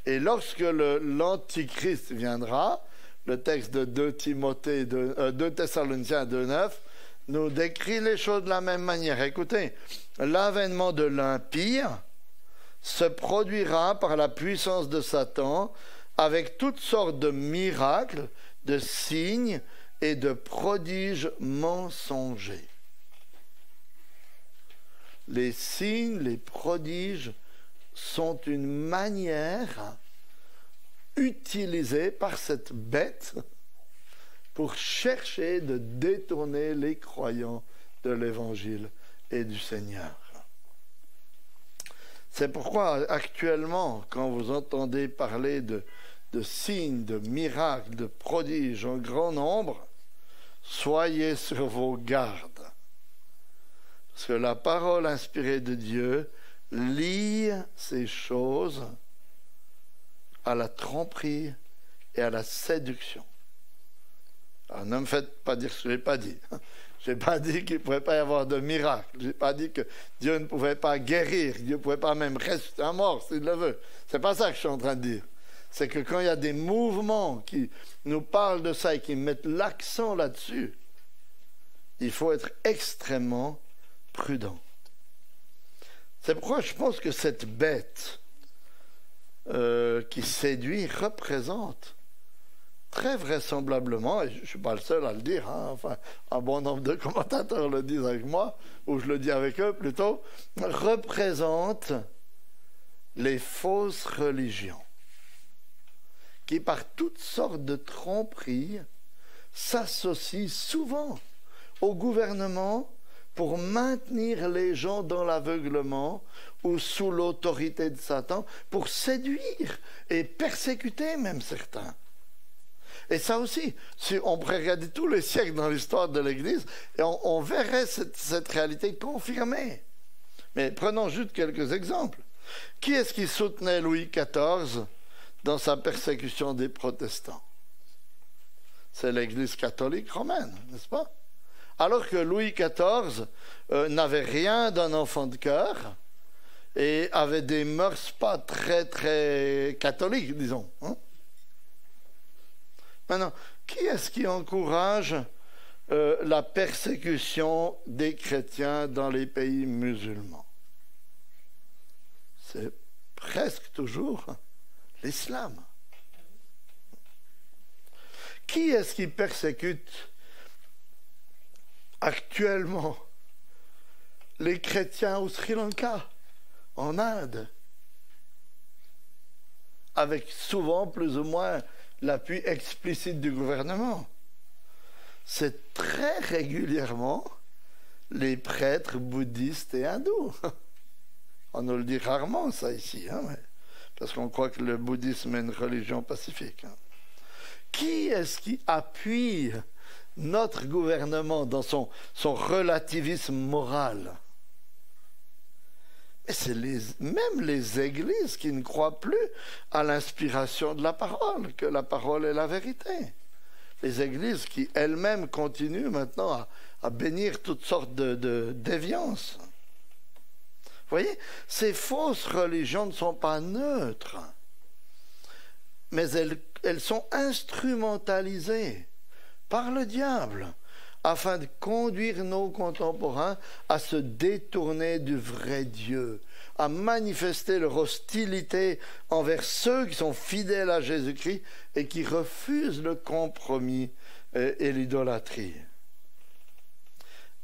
[SPEAKER 2] Et lorsque l'Antichrist viendra, le texte de 2 Thessaloniciens 2.9 nous décrit les choses de la même manière. Écoutez, l'avènement de l'impie se produira par la puissance de Satan avec toutes sortes de miracles, de signes et de prodiges mensongers. Les signes, les prodiges sont une manière utilisée par cette bête pour chercher de détourner les croyants de l'Évangile et du Seigneur. C'est pourquoi actuellement, quand vous entendez parler de signes, de miracles, de prodiges en grand nombre, soyez sur vos gardes. Parce que la parole inspirée de Dieu lie ces choses à la tromperie et à la séduction. Alors ne me faites pas dire ce que je n'ai pas dit. Je n'ai pas dit qu'il ne pouvait pas y avoir de miracle. Je n'ai pas dit que Dieu ne pouvait pas guérir. Dieu ne pouvait pas même ressusciter un mort s'il le veut. Ce n'est pas ça que je suis en train de dire. C'est que quand il y a des mouvements qui nous parlent de ça et qui mettent l'accent là-dessus, il faut être extrêmement prudent. C'est pourquoi je pense que cette bête qui séduit représente très vraisemblablement, et je ne suis pas le seul à le dire, hein, enfin, un bon nombre de commentateurs le disent avec moi, ou je le dis avec eux plutôt, représente les fausses religions qui, par toutes sortes de tromperies, s'associent souvent au gouvernement pour maintenir les gens dans l'aveuglement ou sous l'autorité de Satan, pour séduire et persécuter même certains. Et ça aussi, si on pourrait regarder tous les siècles dans l'histoire de l'Église, et on verrait cette réalité confirmée. Mais prenons juste quelques exemples. Qui est-ce qui soutenait Louis XIV dans sa persécution des protestants? C'est l'Église catholique romaine, n'est-ce pas? Alors que Louis XIV n'avait rien d'un enfant de cœur et avait des mœurs pas très très catholiques, disons. Hein? Maintenant, qui est-ce qui encourage la persécution des chrétiens dans les pays musulmans? C'est presque toujours l'islam. Qui est-ce qui persécute actuellement les chrétiens au Sri Lanka, en Inde, avec souvent plus ou moins l'appui explicite du gouvernement? C'est très régulièrement les prêtres bouddhistes et hindous. On nous le dit rarement ça ici, hein, parce qu'on croit que le bouddhisme est une religion pacifique. Hein. Qui est-ce qui appuie notre gouvernement dans son relativisme moral? Mais c'est même les églises qui ne croient plus à l'inspiration de la parole, que la parole est la vérité. Les églises qui elles-mêmes continuent maintenant à bénir toutes sortes de déviances. Vous voyez, ces fausses religions ne sont pas neutres, mais elles sont instrumentalisées par le diable afin de conduire nos contemporains à se détourner du vrai Dieu, à manifester leur hostilité envers ceux qui sont fidèles à Jésus-Christ et qui refusent le compromis et l'idolâtrie.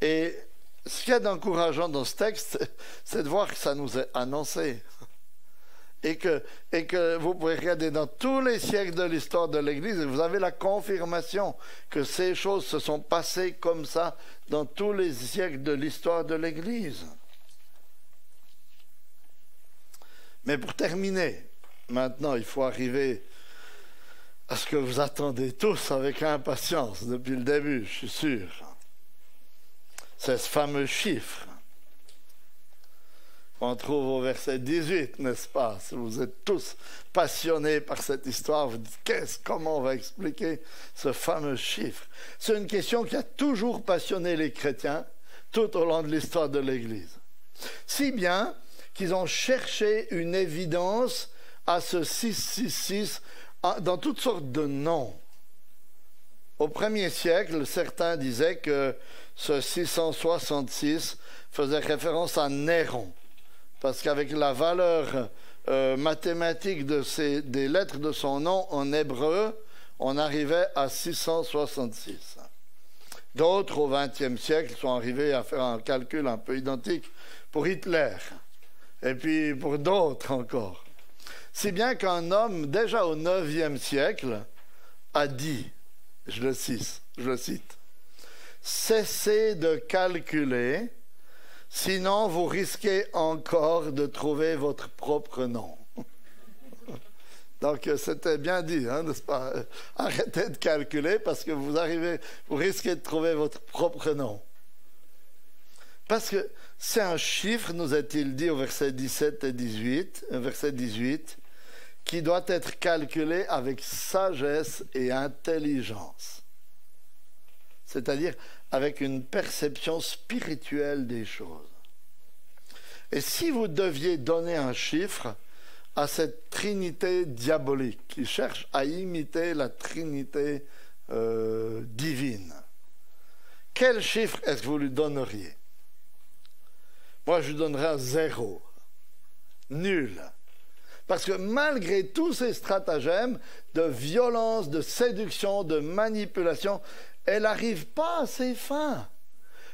[SPEAKER 2] Et ce qu'il y a d'encourageant dans ce texte, c'est de voir que ça nous est annoncé. Et que vous pouvez regarder dans tous les siècles de l'histoire de l'Église et vous avez la confirmation que ces choses se sont passées comme ça dans tous les siècles de l'histoire de l'Église. Mais pour terminer, maintenant il faut arriver à ce que vous attendez tous avec impatience depuis le début, je suis sûr. C'est ce fameux chiffre qu'on trouve au verset 18, n'est-ce pas? Si vous êtes tous passionnés par cette histoire, vous dites comment on va expliquer ce fameux chiffre? C'est une question qui a toujours passionné les chrétiens tout au long de l'histoire de l'Église. Si bien qu'ils ont cherché une évidence à ce 666 dans toutes sortes de noms. Au 1er siècle, certains disaient que ce 666 faisait référence à Néron, parce qu'avec la valeur mathématique des lettres de son nom en hébreu, on arrivait à 666. D'autres, au XXe siècle, sont arrivés à faire un calcul un peu identique pour Hitler, et puis pour d'autres encore. Si bien qu'un homme, déjà au IXe siècle, a dit, je le cite, « Cessez de calculer, sinon vous risquez encore de trouver votre propre nom. » Donc c'était bien dit, hein, n'est-ce pas? Arrêtez de calculer parce que vous risquez de trouver votre propre nom. Parce que c'est un chiffre, nous est-il dit au verset 17 et 18, verset 18, qui doit être calculé avec sagesse et intelligence. C'est-à-dire avec une perception spirituelle des choses. Et si vous deviez donner un chiffre à cette trinité diabolique qui cherche à imiter la trinité divine, quel chiffre est-ce que vous lui donneriez? Moi, je lui donnerais un 0. Nul. Parce que malgré tous ces stratagèmes de violence, de séduction, de manipulation, elle n'arrive pas à ses fins.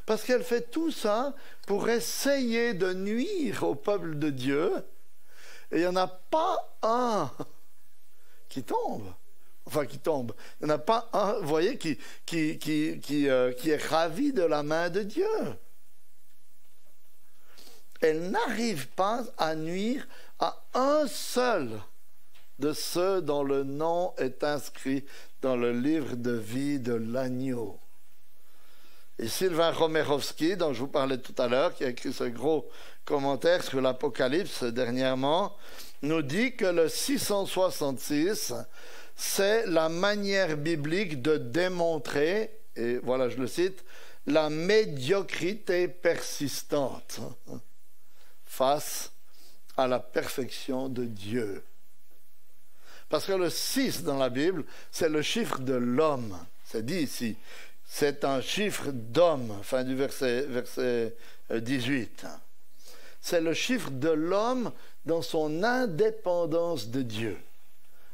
[SPEAKER 2] Parce qu'elle fait tout ça pour essayer de nuire au peuple de Dieu. Et il n'y en a pas un qui tombe. Enfin, qui tombe. Il n'y en a pas un, vous voyez, qui est ravi de la main de Dieu. Elle n'arrive pas à nuire à un seul de ceux dont le nom est inscrit dans le livre de vie de l'agneau. Et Sylvain Romerovski, dont je vous parlais tout à l'heure, qui a écrit ce gros commentaire sur l'Apocalypse dernièrement, nous dit que le 666, c'est la manière biblique de démontrer, et voilà je le cite, la médiocrité persistante face à la perfection de Dieu. Parce que le 6 dans la Bible, c'est le chiffre de l'homme. C'est dit ici. C'est un chiffre d'homme, fin du verset 18. C'est le chiffre de l'homme dans son indépendance de Dieu.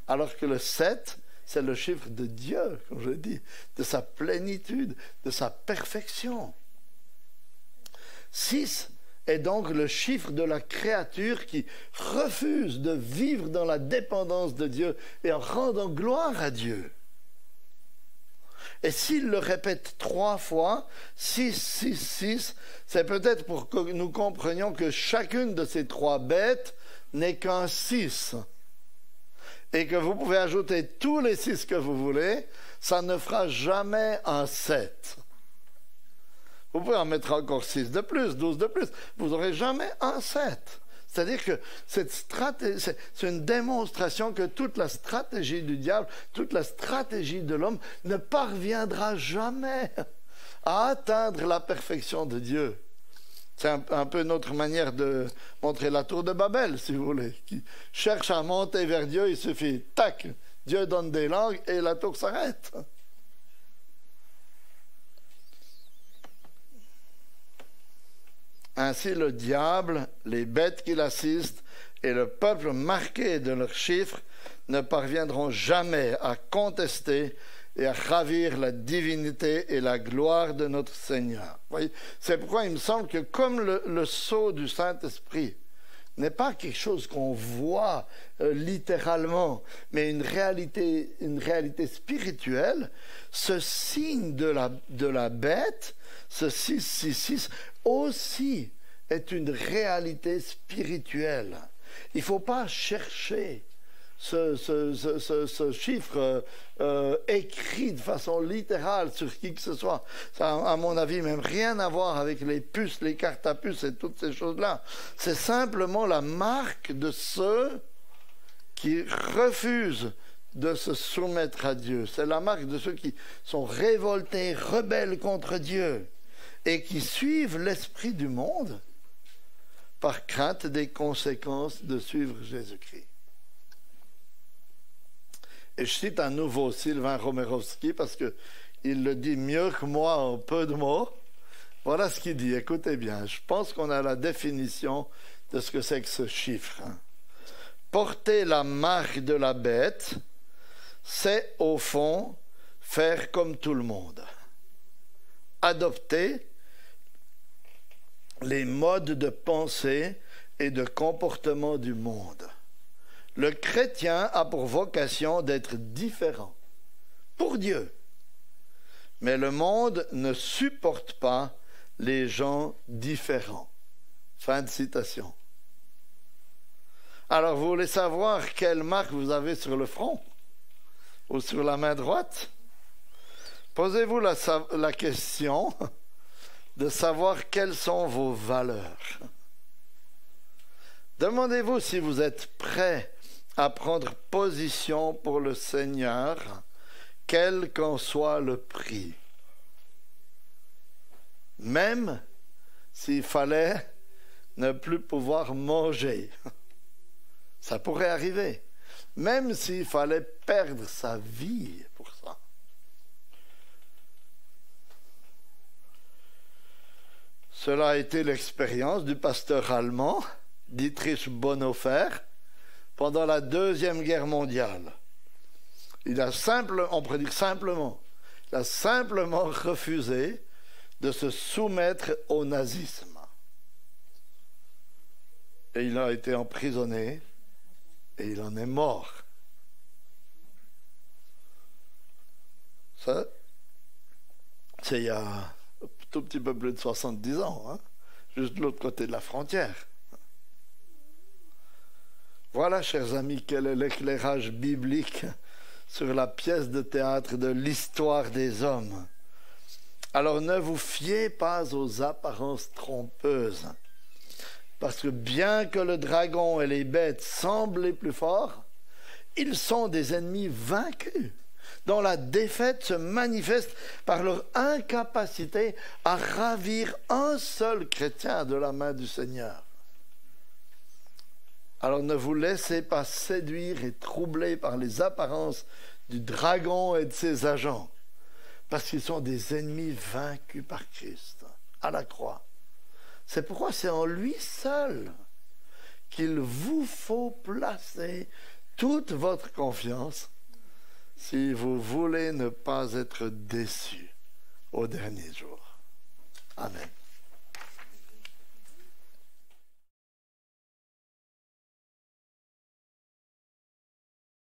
[SPEAKER 2] Alors que le 7, c'est le chiffre de Dieu, comme je dis, de sa plénitude, de sa perfection. 6 est donc le chiffre de la créature qui refuse de vivre dans la dépendance de Dieu et en rendant gloire à Dieu. Et s'il le répète 3 fois, 6, 6, 6, c'est peut-être pour que nous comprenions que chacune de ces 3 bêtes n'est qu'un 6. Et que vous pouvez ajouter tous les 6 que vous voulez, ça ne fera jamais un 7. Vous pouvez en mettre encore 6 de plus, 12 de plus, vous n'aurez jamais un 7. C'est-à-dire que cette stratégie, c'est une démonstration que toute la stratégie du diable, toute la stratégie de l'homme ne parviendra jamais à atteindre la perfection de Dieu. C'est un peu notre manière de montrer la tour de Babel, si vous voulez, qui cherche à monter vers Dieu, il suffit, tac, Dieu donne des langues et la tour s'arrête. Ainsi, le diable, les bêtes qui l'assistent et le peuple marqué de leurs chiffres ne parviendront jamais à contester et à ravir la divinité et la gloire de notre Seigneur. Voyez, c'est pourquoi il me semble que comme le sceau du Saint-Esprit n'est pas quelque chose qu'on voit littéralement, mais une réalité spirituelle, ce signe de la bête, ce 666, aussi est une réalité spirituelle. Il ne faut pas chercher ce chiffre écrit de façon littérale sur qui que ce soit. Ça a, à mon avis, même rien à voir avec les puces, les cartes à puces et toutes ces choses-là. C'est simplement la marque de ceux qui refusent de se soumettre à Dieu. C'est la marque de ceux qui sont révoltés, rebelles contre Dieu et qui suivent l'esprit du monde par crainte des conséquences de suivre Jésus-Christ. Et je cite à nouveau Sylvain Romerovski parce qu'il le dit mieux que moi en peu de mots. Voilà ce qu'il dit, écoutez bien, je pense qu'on a la définition de ce que c'est que ce chiffre. Porter la marque de la bête, c'est au fond faire comme tout le monde. Adopter les modes de pensée et de comportement du monde. Le chrétien a pour vocation d'être différent pour Dieu. Mais le monde ne supporte pas les gens différents. Fin de citation. Alors, vous voulez savoir quelle marque vous avez sur le front ou sur la main droite? Posez-vous la question de savoir quelles sont vos valeurs. Demandez-vous si vous êtes prêt à prendre position pour le Seigneur, quel qu'en soit le prix. Même s'il fallait ne plus pouvoir manger. Ça pourrait arriver. Même s'il fallait perdre sa vie pour ça. Cela a été l'expérience du pasteur allemand, Dietrich Bonhoeffer, pendant la Deuxième Guerre mondiale. On pourrait dire simplement, il a simplement refusé de se soumettre au nazisme. Et il a été emprisonné et il en est mort. Ça, c'est il y a un tout petit peu plus de 70 ans, hein, juste de l'autre côté de la frontière. Voilà, chers amis, quel est l'éclairage biblique sur la pièce de théâtre de l'histoire des hommes. Alors ne vous fiez pas aux apparences trompeuses, parce que bien que le dragon et les bêtes semblent les plus forts, ils sont des ennemis vaincus, dont la défaite se manifeste par leur incapacité à ravir un seul chrétien de la main du Seigneur. Alors ne vous laissez pas séduire et troubler par les apparences du dragon et de ses agents, parce qu'ils sont des ennemis vaincus par Christ à la croix. C'est pourquoi c'est en lui seul qu'il vous faut placer toute votre confiance si vous voulez ne pas être déçus au dernier jour. Amen.